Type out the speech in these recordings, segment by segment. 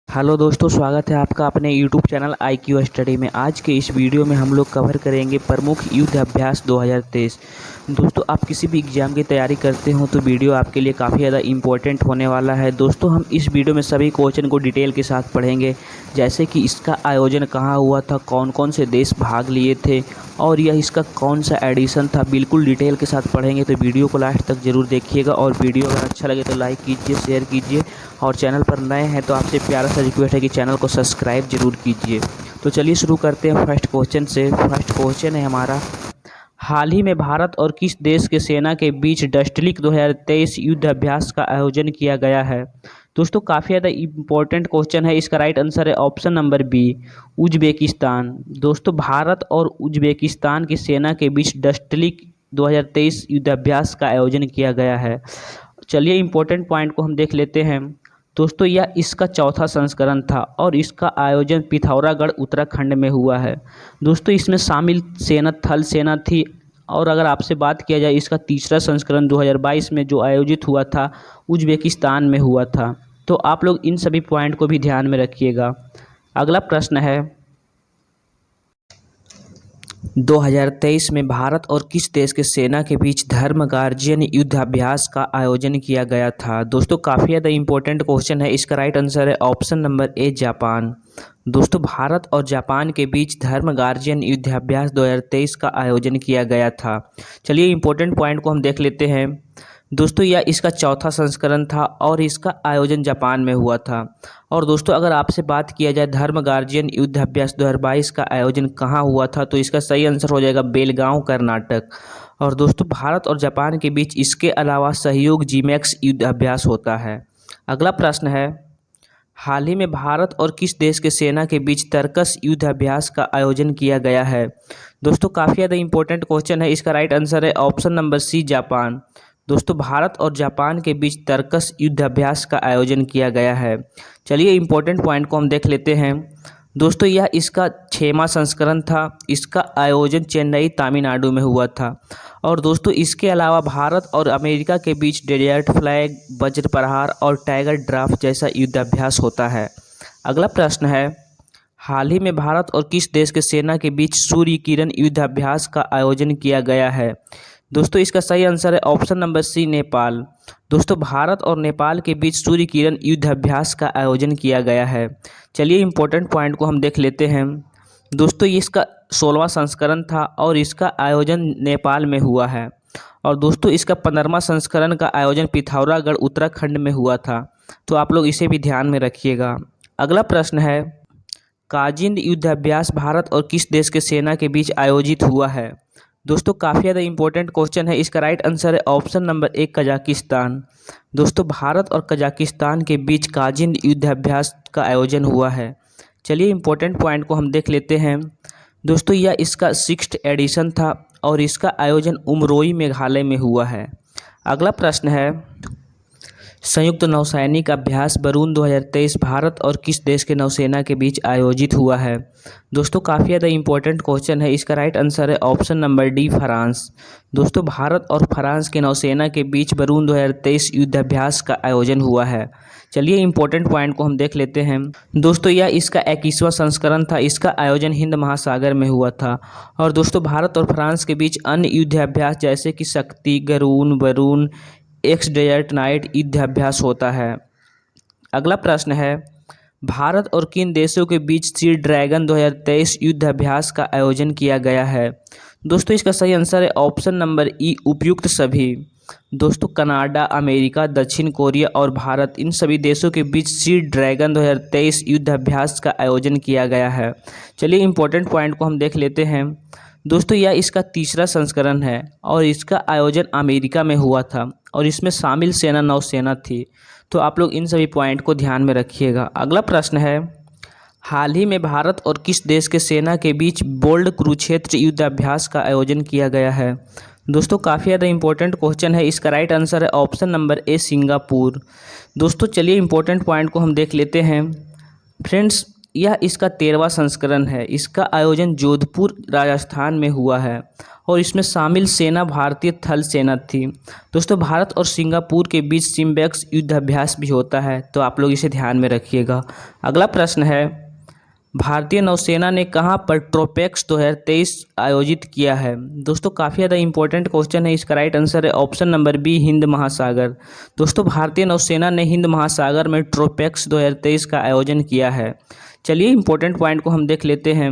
Hello दोस्तों, स्वागत है आपका अपने यूट्यूब चैनल IQ स्टडी में। आज के इस वीडियो में हम लोग कवर करेंगे प्रमुख युद्ध अभ्यास 2023। दोस्तों, आप किसी भी एग्ज़ाम की तैयारी करते हो तो वीडियो आपके लिए काफ़ी ज़्यादा इम्पोर्टेंट होने वाला है। दोस्तों, हम इस वीडियो में सभी क्वेश्चन को डिटेल के साथ पढ़ेंगे, जैसे कि इसका आयोजन कहाँ हुआ था, कौन कौन से देश भाग लिए थे और यह इसका कौन सा एडिशन था। बिल्कुल डिटेल के साथ पढ़ेंगे, तो वीडियो को लास्ट तक ज़रूर देखिएगा। और वीडियो अगर अच्छा लगे तो लाइक कीजिए, शेयर कीजिए और चैनल पर नए हैं तो आपसे प्यारा सा रिक्वेस्ट है कि चैनल को सब्सक्राइब जरूर कीजिए। तो चलिए शुरू करते हैं फर्स्ट क्वेश्चन से। फर्स्ट क्वेश्चन है हमारा, हाल ही में भारत और किस देश के सेना के बीच डस्टलिक 2023 युद्ध अभ्यास का आयोजन किया गया है। दोस्तों, काफ़ी ज़्यादा इम्पोर्टेंट क्वेश्चन है। इसका राइट आंसर है ऑप्शन नंबर बी, उज्बेकिस्तान। दोस्तों, भारत और उज्बेकिस्तान की सेना के बीच डस्टलिक 2023 युद्ध अभ्यास का आयोजन किया गया है। चलिए इम्पोर्टेंट पॉइंट को हम देख लेते हैं। दोस्तों, यह इसका चौथा संस्करण था और इसका आयोजन पिथौरागढ़ उत्तराखंड में हुआ है। दोस्तों, इसमें शामिल सेना थल सेना थी। और अगर आपसे बात किया जाए, इसका तीसरा संस्करण 2022 में जो आयोजित हुआ था उज्बेकिस्तान में हुआ था। तो आप लोग इन सभी पॉइंट को भी ध्यान में रखिएगा। अगला प्रश्न है, 2023 में भारत और किस देश के सेना के बीच धर्म गार्जियन युद्धाभ्यास का आयोजन किया गया था। दोस्तों, काफ़ी ज़्यादा इंपॉर्टेंट क्वेश्चन है। इसका राइट आंसर है ऑप्शन नंबर ए, जापान। दोस्तों, भारत और जापान के बीच धर्म गार्जियन युद्धाभ्यास 2023 का आयोजन किया गया था। चलिए इंपॉर्टेंट पॉइंट को हम देख लेते हैं। दोस्तों, यह इसका चौथा संस्करण था और इसका आयोजन जापान में हुआ था। और दोस्तों, अगर आपसे बात किया जाए धर्म गार्जियन युद्ध अभ्यास 2022 का आयोजन कहाँ हुआ था, तो इसका सही आंसर हो जाएगा बेलगांव, कर्नाटक। और दोस्तों, भारत और जापान के बीच इसके अलावा सहयोग जीमैक्स युद्ध अभ्यास होता है। अगला प्रश्न है, हाल ही में भारत और किस देश के सेना के बीच तर्कस युद्ध अभ्यास का आयोजन किया गया है। दोस्तों, काफ़ी ज़्यादा इंपॉर्टेंट क्वेश्चन है। इसका राइट आंसर है ऑप्शन नंबर सी, जापान। दोस्तों, भारत और जापान के बीच तर्कस युद्ध अभ्यास का आयोजन किया गया है। चलिए इंपॉर्टेंट पॉइंट को हम देख लेते हैं। दोस्तों, यह इसका 6वां संस्करण था। इसका आयोजन चेन्नई, तमिलनाडु में हुआ था। और दोस्तों, इसके अलावा भारत और अमेरिका के बीच डेजर्ट फ्लैग, वज्र प्रहार और टाइगर ड्राफ्ट जैसा युद्धाभ्यास होता है। अगला प्रश्न है, हाल ही में भारत और किस देश के सेना के बीच सूर्य किरण युद्धाभ्यास का आयोजन किया गया है। दोस्तों, इसका सही आंसर है ऑप्शन नंबर सी, नेपाल। दोस्तों, भारत और नेपाल के बीच सूर्य किरण युद्धाभ्यास का आयोजन किया गया है। चलिए इंपॉर्टेंट पॉइंट को हम देख लेते हैं। दोस्तों, ये इसका 16वां संस्करण था और इसका आयोजन नेपाल में हुआ है। और दोस्तों, इसका 15वां संस्करण का आयोजन पिथौरागढ़ उत्तराखंड में हुआ था। तो आप लोग इसे भी ध्यान में रखिएगा। अगला प्रश्न है, काजिंद युद्धाभ्यास भारत और किस देश के सेना के बीच आयोजित हुआ है। दोस्तों, काफ़ी ज़्यादा इंपॉर्टेंट क्वेश्चन है। इसका राइट आंसर है ऑप्शन नंबर एक, कजाकिस्तान। दोस्तों, भारत और कजाकिस्तान के बीच काजिंद युद्धाभ्यास का आयोजन हुआ है। चलिए इंपॉर्टेंट पॉइंट को हम देख लेते हैं। दोस्तों, यह इसका 6th एडिशन था और इसका आयोजन उमरोई, मेघालय में हुआ है। अगला प्रश्न है, संयुक्त नौसैनिक अभ्यास बरून 2023 भारत और किस देश के नौसेना के बीच आयोजित हुआ है। दोस्तों, काफ़ी ज़्यादा इंपॉर्टेंट क्वेश्चन है। इसका राइट आंसर है ऑप्शन नंबर डी, फ्रांस। दोस्तों, भारत और फ्रांस के नौसेना के बीच बरून 2023 युद्धाभ्यास का आयोजन हुआ है। चलिए इंपॉर्टेंट पॉइंट को हम देख लेते हैं। दोस्तों, यह इसका 21वां संस्करण था। इसका आयोजन हिंद महासागर में हुआ था। और दोस्तों, भारत और फ्रांस के बीच अन्य युद्धाभ्यास जैसे कि Shakti, Garuda, Varuna, ex desert knight युद्धाभ्यास होता है। अगला प्रश्न है, भारत और किन देशों के बीच सी ड्रैगन 2023 युद्धाभ्यास का आयोजन किया गया है। दोस्तों, इसका सही आंसर है ऑप्शन नंबर ई, उपयुक्त सभी। दोस्तों, कनाडा, अमेरिका, दक्षिण कोरिया और भारत, इन सभी देशों के बीच सी ड्रैगन 2023 युद्धाभ्यास का आयोजन किया गया है। चलिए इंपॉर्टेंट पॉइंट को हम देख लेते हैं। दोस्तों, यह इसका तीसरा संस्करण है और इसका आयोजन अमेरिका में हुआ था और इसमें शामिल सेना नौसेना थी। तो आप लोग इन सभी पॉइंट को ध्यान में रखिएगा। अगला प्रश्न है, हाल ही में भारत और किस देश के सेना के बीच बोल्ड कुरुक्षेत्र युद्धाभ्यास का आयोजन किया गया है। दोस्तों, काफ़ी ज़्यादा इंपॉर्टेंट क्वेश्चन है। इसका राइट आंसर है ऑप्शन नंबर ए, सिंगापुर। दोस्तों, चलिए इंपॉर्टेंट पॉइंट को हम देख लेते हैं। फ्रेंड्स, यह इसका 13वां संस्करण है। इसका आयोजन जोधपुर राजस्थान में हुआ है और इसमें शामिल सेना भारतीय थल सेना थी। दोस्तों भारत और सिंगापुर के बीच सिम्बेक्स युद्धाभ्यास भी होता है, तो आप लोग इसे ध्यान में रखिएगा। अगला प्रश्न है, भारतीय नौसेना ने कहाँ पर ट्रोपेक्स 2023 आयोजित किया है? दोस्तों काफ़ी ज़्यादा इंपॉर्टेंट क्वेश्चन है। इसका राइट आंसर है ऑप्शन नंबर बी, हिंद महासागर। दोस्तों भारतीय नौसेना ने हिंद महासागर में ट्रोपेक्स 2023 का आयोजन किया है। चलिए इंपॉर्टेंट पॉइंट को हम देख लेते हैं।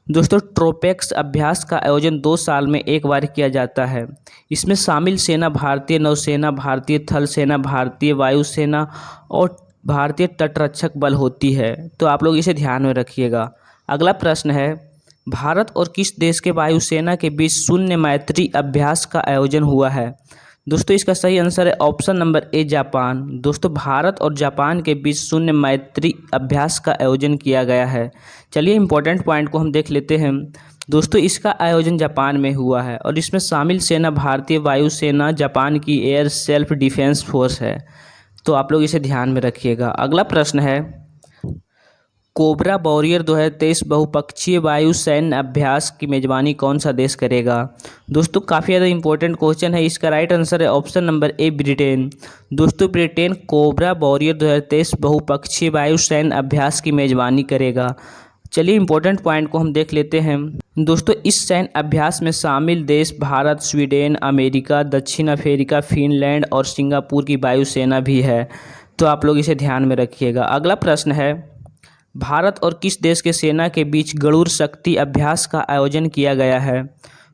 दोस्तों ट्रोपेक्स अभ्यास का आयोजन 2 साल में एक बार किया जाता है। इसमें शामिल सेना भारतीय नौसेना, भारतीय थल सेना, भारतीय वायुसेना और भारतीय तटरक्षक बल होती है, तो आप लोग इसे ध्यान में रखिएगा। अगला प्रश्न है, भारत और किस देश के वायुसेना के बीच शून्य मैत्री अभ्यास का आयोजन हुआ है? दोस्तों इसका सही आंसर है ऑप्शन नंबर ए, जापान। दोस्तों भारत और जापान के बीच शून्य मैत्री अभ्यास का आयोजन किया गया है। चलिए इंपॉर्टेंट पॉइंट को हम देख लेते हैं। दोस्तों इसका आयोजन जापान में हुआ है और इसमें शामिल सेना भारतीय वायुसेना, जापान की एयर सेल्फ डिफेंस फोर्स है, तो आप लोग इसे ध्यान में रखिएगा। अगला प्रश्न है, कोबरा वॉरियर 2023 बहुपक्षीय वायु सैन्य अभ्यास की मेजबानी कौन सा देश करेगा? दोस्तों काफ़ी ज़्यादा इंपॉर्टेंट क्वेश्चन है। इसका राइट आंसर है ऑप्शन नंबर ए, ब्रिटेन। दोस्तों ब्रिटेन कोबरा वॉरियर 2023 बहुपक्षीय वायु सैन्य अभ्यास की मेजबानी करेगा। चलिए इंपॉर्टेंट पॉइंट को हम देख लेते हैं। दोस्तों इस सैन्य अभ्यास में शामिल देश भारत, स्वीडन, अमेरिका, दक्षिण अफ्रीका, फिनलैंड और सिंगापुर की वायुसेना भी है, तो आप लोग इसे ध्यान में रखिएगा। अगला प्रश्न है, भारत और किस देश के सेना के बीच गरुड़ शक्ति अभ्यास का आयोजन किया गया है?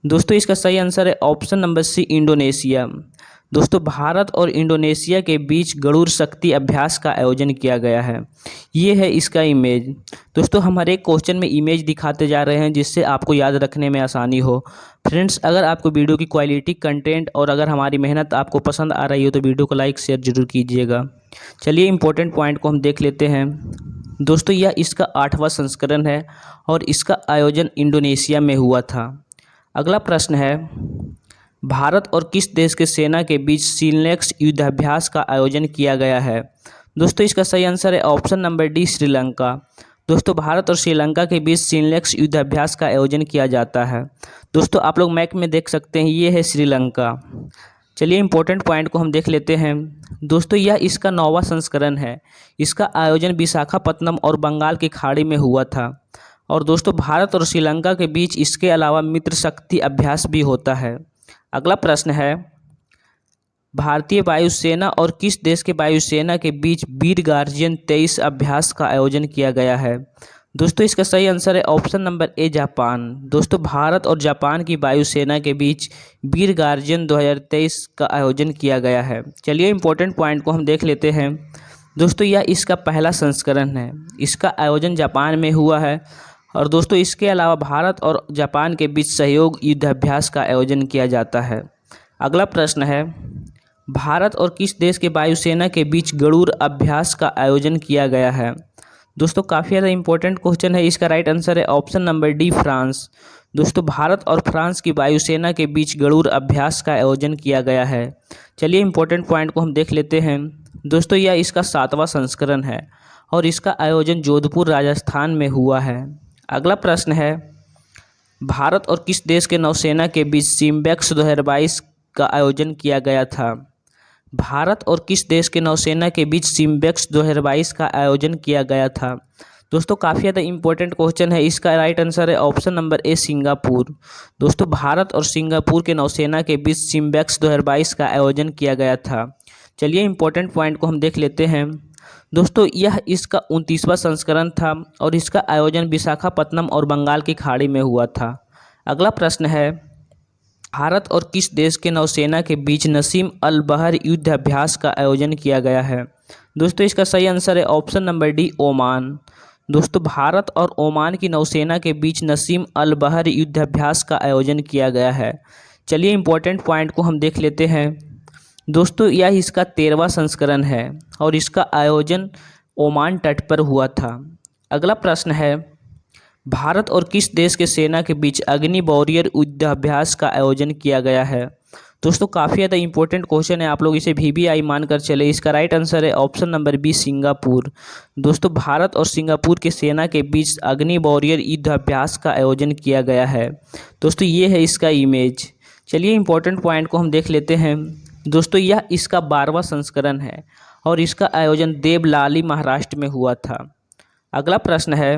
दोस्तों इसका सही आंसर है ऑप्शन नंबर सी, इंडोनेशिया। दोस्तों भारत और इंडोनेशिया के बीच गरुड़ शक्ति अभ्यास का आयोजन किया गया है। ये है इसका इमेज। दोस्तों हम हर एक क्वेश्चन में इमेज दिखाते जा रहे हैं जिससे आपको याद रखने में आसानी हो। फ्रेंड्स अगर आपको वीडियो की क्वालिटी, कंटेंट और अगर हमारी मेहनत आपको पसंद आ रही हो तो वीडियो को लाइक शेयर जरूर कीजिएगा। चलिए इंपॉर्टेंट पॉइंट को हम देख लेते हैं। दोस्तों यह इसका 8वां संस्करण है और इसका आयोजन इंडोनेशिया में हुआ था। अगला प्रश्न है, भारत और किस देश के सेना के बीच सीलेक्स युद्धाभ्यास का आयोजन किया गया है? दोस्तों इसका सही आंसर है ऑप्शन नंबर डी, श्रीलंका। दोस्तों भारत और श्रीलंका के बीच सीलेक्स युद्धाभ्यास का आयोजन किया जाता है। दोस्तों आप लोग मैप में देख सकते हैं, ये है श्रीलंका। चलिए इंपॉर्टेंट पॉइंट को हम देख लेते हैं। दोस्तों यह इसका 9वां संस्करण है। इसका आयोजन विशाखापत्तनम और बंगाल की खाड़ी में हुआ था। और दोस्तों भारत और श्रीलंका के बीच इसके अलावा मित्र शक्ति अभ्यास भी होता है। अगला प्रश्न है, भारतीय वायुसेना और किस देश के वायुसेना के बीच वीर गार्जियन 23 अभ्यास का आयोजन किया गया है? दोस्तों इसका सही आंसर है ऑप्शन नंबर ए, जापान। दोस्तों भारत और जापान की वायुसेना के बीच वीर गार्जियन 2023 का आयोजन किया गया है। चलिए इंपॉर्टेंट पॉइंट को हम देख लेते हैं। दोस्तों यह इसका पहला संस्करण है। इसका आयोजन जापान में हुआ है और दोस्तों इसके अलावा भारत और जापान के बीच सहयोग युद्धाभ्यास का आयोजन किया जाता है। अगला प्रश्न है, भारत और किस देश के वायुसेना के बीच गरुड़ अभ्यास का आयोजन किया गया है? दोस्तों काफ़ी ज़्यादा इंपॉर्टेंट क्वेश्चन है। इसका राइट आंसर है ऑप्शन नंबर डी, फ्रांस। दोस्तों भारत और फ्रांस की वायुसेना के बीच गरुड़ अभ्यास का आयोजन किया गया है। चलिए इंपॉर्टेंट पॉइंट को हम देख लेते हैं। दोस्तों यह इसका 7वां संस्करण है और इसका आयोजन जोधपुर राजस्थान में हुआ है। अगला प्रश्न है, भारत और किस देश के नौसेना के बीच सिम्बेक्स 2022 का आयोजन किया गया था? भारत और किस देश के नौसेना के बीच सिम्बेक्स 2022 का आयोजन किया गया था? दोस्तों काफ़ी ज़्यादा इंपॉर्टेंट क्वेश्चन है। इसका राइट आंसर है ऑप्शन नंबर ए, सिंगापुर। दोस्तों भारत और सिंगापुर के नौसेना के बीच सिम्बेक्स 2022 का आयोजन किया गया था। चलिए इंपॉर्टेंट पॉइंट को हम देख लेते हैं। दोस्तों यह इसका 29वां संस्करण था और इसका आयोजन विशाखापत्तनम और बंगाल की खाड़ी में हुआ था। अगला प्रश्न है, भारत और किस देश के नौसेना के बीच नसीम अल बहर युद्ध अभ्यास का आयोजन किया गया है? दोस्तों इसका सही आंसर है ऑप्शन नंबर डी, ओमान। दोस्तों भारत और ओमान की नौसेना के बीच नसीम अल बहर युद्ध अभ्यास का आयोजन किया गया है। चलिए इंपॉर्टेंट पॉइंट को हम देख लेते हैं। दोस्तों यह इसका 13वां संस्करण है और इसका आयोजन ओमान तट पर हुआ था। अगला प्रश्न है, भारत और किस देश के सेना के बीच अग्नि वॉरियर युद्धाभ्यास का आयोजन किया गया है? दोस्तों काफ़ी ज़्यादा इंपॉर्टेंट क्वेश्चन है, आप लोग इसे VBI मानकर चले। इसका राइट आंसर है ऑप्शन नंबर बी, सिंगापुर। दोस्तों भारत और सिंगापुर की सेना के बीच अग्नि वॉरियर युद्धाभ्यास का आयोजन किया गया है। दोस्तों ये है इसका इमेज। चलिए इंपॉर्टेंट पॉइंट को हम देख लेते हैं। दोस्तों यह इसका 12वां संस्करण है और इसका आयोजन देवलाली महाराष्ट्र में हुआ था। अगला प्रश्न है,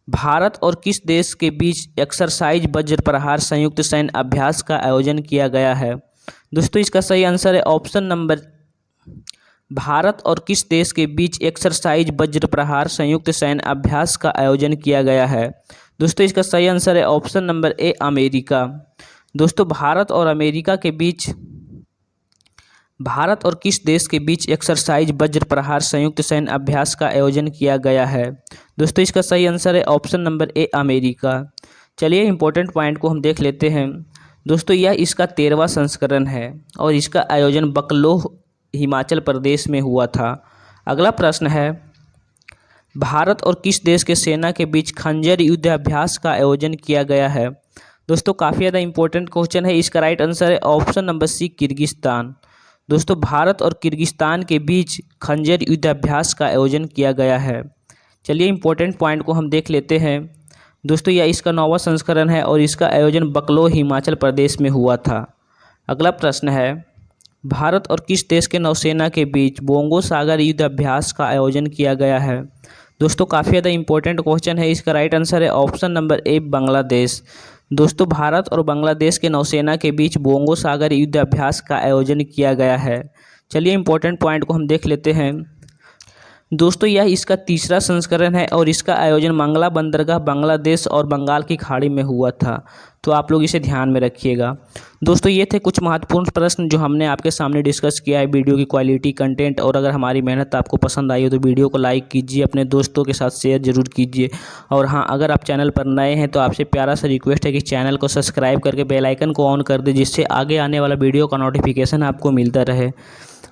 भारत और किस देश के बीच एक्सरसाइज वज्र प्रहार संयुक्त सैन्य अभ्यास का आयोजन किया गया है। दोस्तों इसका सही आंसर है ऑप्शन नंबर, भारत और किस देश के बीच एक्सरसाइज वज्र प्रहार संयुक्त सैन्य अभ्यास का आयोजन किया गया है। दोस्तों इसका सही आंसर है ऑप्शन नंबर ए, अमेरिका। दोस्तों भारत और किस देश के बीच एक्सरसाइज वज्र प्रहार संयुक्त सैन्य अभ्यास का आयोजन किया गया है। दोस्तों इसका सही आंसर है ऑप्शन नंबर ए, अमेरिका। चलिए इंपॉर्टेंट पॉइंट को हम देख लेते हैं। दोस्तों यह इसका 13वां संस्करण है और इसका आयोजन बकलोह हिमाचल प्रदेश में हुआ था। अगला प्रश्न है, भारत और किस देश के सेना के बीच खंजर युद्धाभ्यास का आयोजन किया गया है। दोस्तों काफ़ी ज़्यादा इंपॉर्टेंट क्वेश्चन है। इसका राइट आंसर है ऑप्शन नंबर सी, किर्गिस्तान। दोस्तों भारत और किर्गिस्तान के बीच खंजर युद्धाभ्यास का आयोजन किया गया है। चलिए इंपॉर्टेंट पॉइंट को हम देख लेते हैं। दोस्तों यह इसका 9वां संस्करण है और इसका आयोजन बकलोह हिमाचल प्रदेश में हुआ था। अगला प्रश्न है, भारत और किस देश के नौसेना के बीच बोंगो सागर युद्धाभ्यास का आयोजन किया गया है। दोस्तों काफ़ी ज़्यादा इंपॉर्टेंट क्वेश्चन है। इसका राइट आंसर है ऑप्शन नंबर ए, बांग्लादेश। दोस्तों भारत और बांग्लादेश के नौसेना के बीच बोंगो सागर युद्धाभ्यास का आयोजन किया गया है। चलिए इंपॉर्टेंट पॉइंट को हम देख लेते हैं। दोस्तों यह इसका 3रा संस्करण है और इसका आयोजन मंगला बंदरगाह बांग्लादेश और बंगाल की खाड़ी में हुआ था। तो आप लोग इसे ध्यान में रखिएगा। दोस्तों ये थे कुछ महत्वपूर्ण प्रश्न जो हमने आपके सामने डिस्कस किया है। वीडियो की क्वालिटी, कंटेंट और अगर हमारी मेहनत आपको पसंद आई हो तो वीडियो को लाइक कीजिए, अपने दोस्तों के साथ शेयर जरूर कीजिए। और हाँ, अगर आप चैनल पर नए हैं तो आपसे प्यारा सा रिक्वेस्ट है कि चैनल को सब्सक्राइब करके बेल आइकन को ऑन कर दें, जिससे आगे आने वाला वीडियो का नोटिफिकेशन आपको मिलता रहे।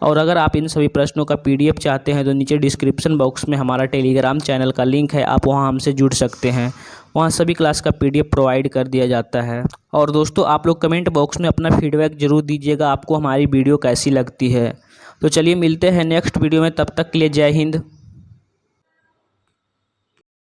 और अगर आप इन सभी प्रश्नों का PDF चाहते हैं तो नीचे डिस्क्रिप्शन बॉक्स में हमारा टेलीग्राम चैनल का लिंक है, आप वहां हमसे जुड़ सकते हैं। वहां सभी क्लास का PDF प्रोवाइड कर दिया जाता है। और दोस्तों आप लोग कमेंट बॉक्स में अपना फीडबैक जरूर दीजिएगा, आपको हमारी वीडियो कैसी लगती है। तो चलिए मिलते हैं नेक्स्ट वीडियो में, तब तक के लिए जय हिंद।